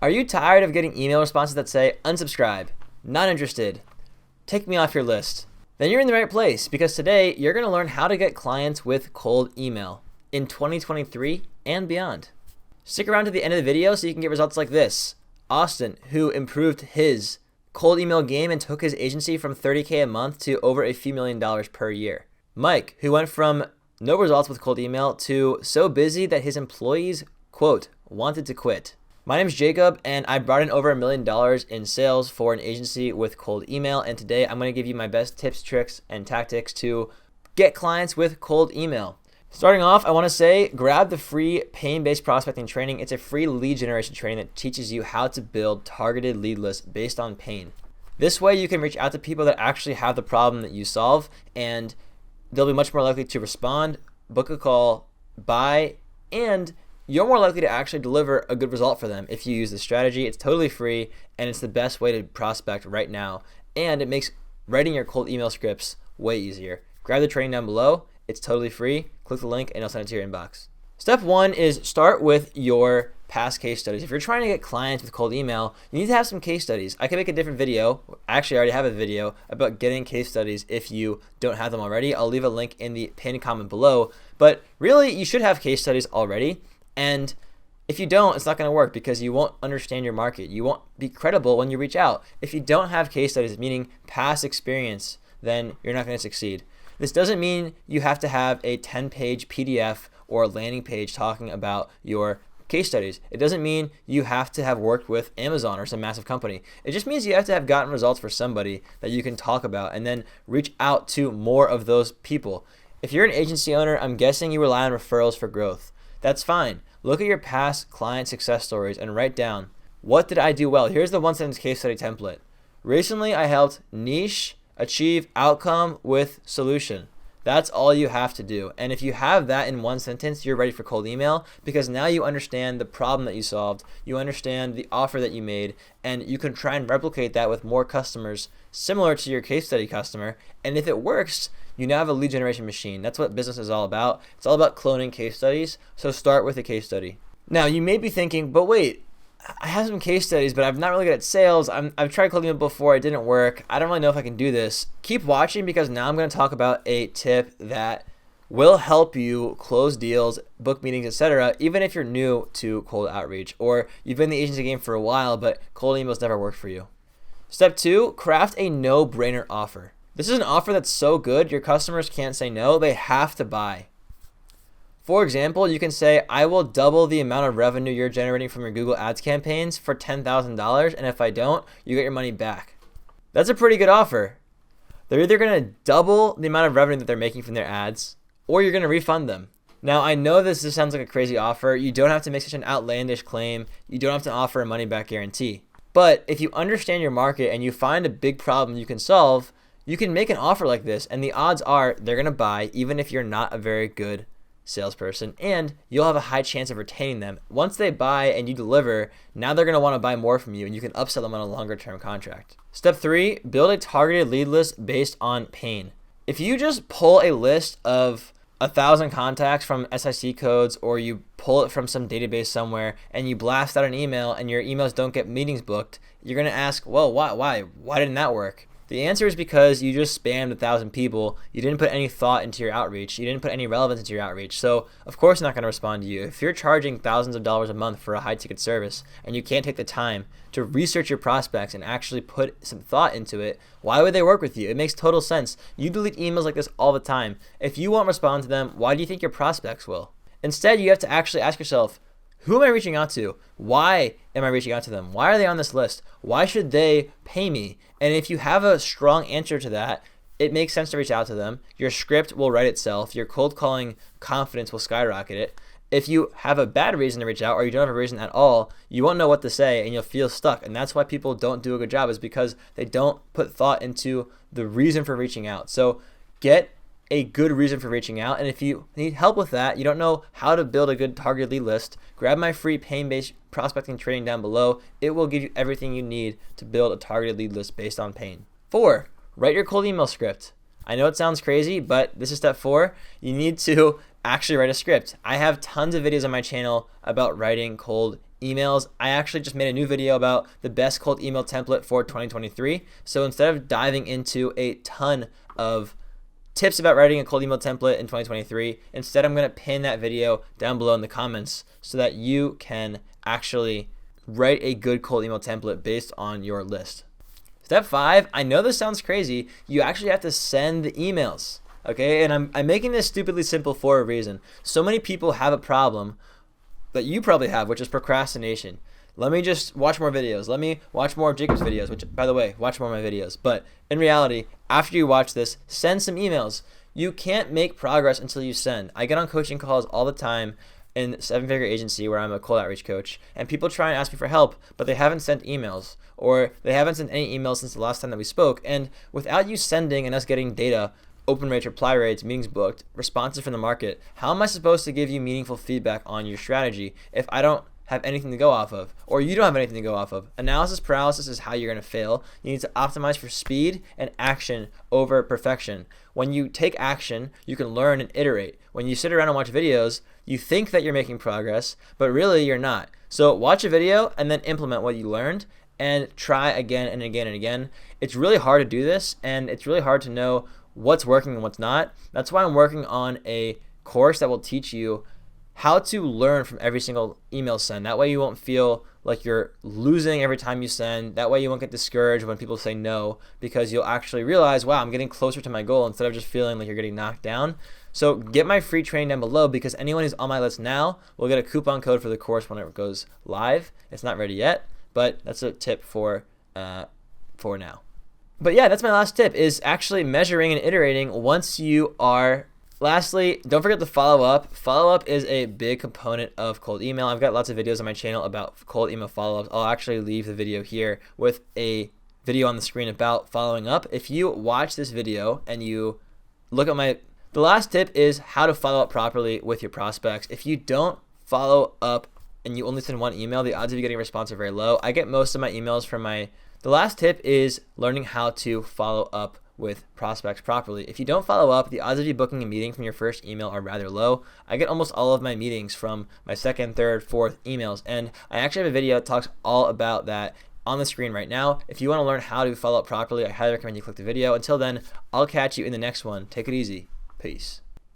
Are you tired of getting email responses that say, unsubscribe, not interested, take me off your list? Then you're in the right place, because today you're going to learn how to get clients with cold email in 2023 and beyond. Stick around to the end of the video so you can get results like this. Austin, who improved his cold email game and took his agency from $30K a month to over a few $1,000,000 per year. Mike, who went from no results with cold email to so busy that his employees, quote, wanted to quit. My name is Jacob, and I brought in over $1 million in sales for an agency with cold email. And today I'm going to give you my best tips, tricks, and tactics to get clients with cold email. Starting off, I want to say grab the free pain-based prospecting training. It's a free lead generation training that teaches you how to build targeted lead lists based on pain. This way you can reach out to people that actually have the problem that you solve, and they'll be much more likely to respond, book a call, buy, and you're more likely to actually deliver a good result for them if you use this strategy. It's totally free, and it's the best way to prospect right now, and it makes writing your cold email scripts way easier. Grab the training down below. It's totally free. Click the link, and I'll send it to your inbox. Step one is start with your past case studies. If you're trying to get clients with cold email, you need to have some case studies. I can make a different video. Actually, I already have a video about getting case studies if you don't have them already. I'll leave a link in the pinned comment below. But really, you should have case studies already. And if you don't, it's not going to work because you won't understand your market. You won't be credible when you reach out. If you don't have case studies, meaning past experience, then you're not going to succeed. This doesn't mean you have to have a 10-page PDF or a landing page talking about your case studies. It doesn't mean you have to have worked with Amazon or some massive company. It just means you have to have gotten results for somebody that you can talk about and then reach out to more of those people. If you're an agency owner, I'm guessing you rely on referrals for growth. That's fine. Look at your past client success stories and write down, what did I do well? Here's the one-sentence case study template. Recently, I helped niche achieve outcome with solution. That's all you have to do. And if you have that in one sentence, you're ready for cold email because now you understand the problem that you solved, you understand the offer that you made, and you can try and replicate that with more customers similar to your case study customer. And if it works, you now have a lead generation machine. That's what business is all about. It's all about cloning case studies. So start with a case study. Now, you may be thinking, but wait, I have some case studies, but I'm not really good at sales. I've tried cold email before. It didn't work. I don't really know if I can do this. Keep watching because now I'm going to talk about a tip that will help you close deals, book meetings, etc., even if you're new to cold outreach or you've been in the agency game for a while, but cold emails never worked for you. Step two, craft a no-brainer offer. This is an offer that's so good, your customers can't say no. They have to buy. For example, you can say, I will double the amount of revenue you're generating from your Google Ads campaigns for $10,000, and if I don't, you get your money back. That's a pretty good offer. They're either going to double the amount of revenue that they're making from their ads, or you're going to refund them. Now, I know this sounds like a crazy offer. You don't have to make such an outlandish claim. You don't have to offer a money-back guarantee. But if you understand your market and you find a big problem you can solve, you can make an offer like this, and the odds are they're going to buy even if you're not a very good salesperson, and you'll have a high chance of retaining them. Once they buy and you deliver, now they're going to want to buy more from you, and you can upsell them on a longer term contract. Step three, build a targeted lead list based on pain. If you just pull a list of 1,000 contacts from SIC codes, or you pull it from some database somewhere and you blast out an email and your emails don't get meetings booked, you're going to ask, well, why didn't that work? The answer is because you just spammed 1,000 people. You didn't put any thought into your outreach. You didn't put any relevance into your outreach. So, of course, they're not going to respond to you. If you're charging thousands of dollars a month for a high-ticket service and you can't take the time to research your prospects and actually put some thought into it, why would they work with you? It makes total sense. You delete emails like this all the time. If you won't respond to them, why do you think your prospects will? Instead, you have to actually ask yourself, who am I reaching out to? Why am I reaching out to them? Why are they on this list? Why should they pay me? And if you have a strong answer to that, it makes sense to reach out to them. Your script will write itself. Your cold calling confidence will skyrocket it. If you have a bad reason to reach out or you don't have a reason at all, you won't know what to say and you'll feel stuck. And that's why people don't do a good job, is because they don't put thought into the reason for reaching out. So get a good reason for reaching out. And if you need help with that, you don't know how to build a good targeted lead list, grab my free pain-based prospecting training down below. It will give you everything you need to build a targeted lead list based on pain. 4, write your cold email script. I know it sounds crazy, but this is step 4. You need to actually write a script. I have tons of videos on my channel about writing cold emails, I actually just made a new video about the best cold email template for 2023. So instead of diving into a ton of tips about writing a cold email template in 2023, instead I'm going to pin that video down below in the comments so that you can actually write a good cold email template based on your list. Step 5, I know this sounds crazy, you actually have to send the emails. Okay, and I'm making this stupidly simple for a reason. So many people have a problem that you probably have, which is procrastination. Let me just watch more videos. Let me watch more of Jacob's videos, which, by the way, watch more of my videos. But in reality, after you watch this, send some emails. You can't make progress until you send. I get on coaching calls all the time in Seven Figure Agency, where I'm a cold outreach coach, and people try and ask me for help, but they haven't sent emails, or they haven't sent any emails since the last time that we spoke. And without you sending and us getting data, open rates, reply rates, meetings booked, responses from the market, how am I supposed to give you meaningful feedback on your strategy if I don't have anything to go off of, or you don't have anything to go off of? Analysis paralysis is how you're going to fail. You need to optimize for speed and action over perfection. When you take action, you can learn and iterate. When you sit around and watch videos, you think that you're making progress, but really you're not. So watch a video and then implement what you learned and try again and again and again. It's really hard to do this, and it's really hard to know what's working and what's not. That's why I'm working on a course that will teach you how to learn from every single email send. That way you won't feel like you're losing every time you send. That way you won't get discouraged when people say no, because you'll actually realize, wow, I'm getting closer to my goal, instead of just feeling like you're getting knocked down. So get my free training down below, because anyone who's on my list now will get a coupon code for the course whenever it goes live. It's not ready yet, but that's a tip for now. But yeah, that's my last tip, is actually measuring and iterating once you are. Lastly, don't forget to follow up. Follow up is a big component of cold email. I've got lots of videos on my channel about cold email follow-ups. I'll actually leave the video here with a video on the screen about following up. If you watch this video and you look at the last tip is how to follow up properly with your prospects. If you don't follow up and you only send one email, the odds of you getting a response are very low. I get most of my emails from the last tip is learning how to follow up with prospects properly. If you don't follow up, the odds of you booking a meeting from your first email are rather low. I get almost all of my meetings from my second, third, fourth emails, and I actually have a video that talks all about that on the screen right now. If you want to learn how to follow up properly, I highly recommend you click the video. Until then, I'll catch you in the next one. Take it easy. Peace.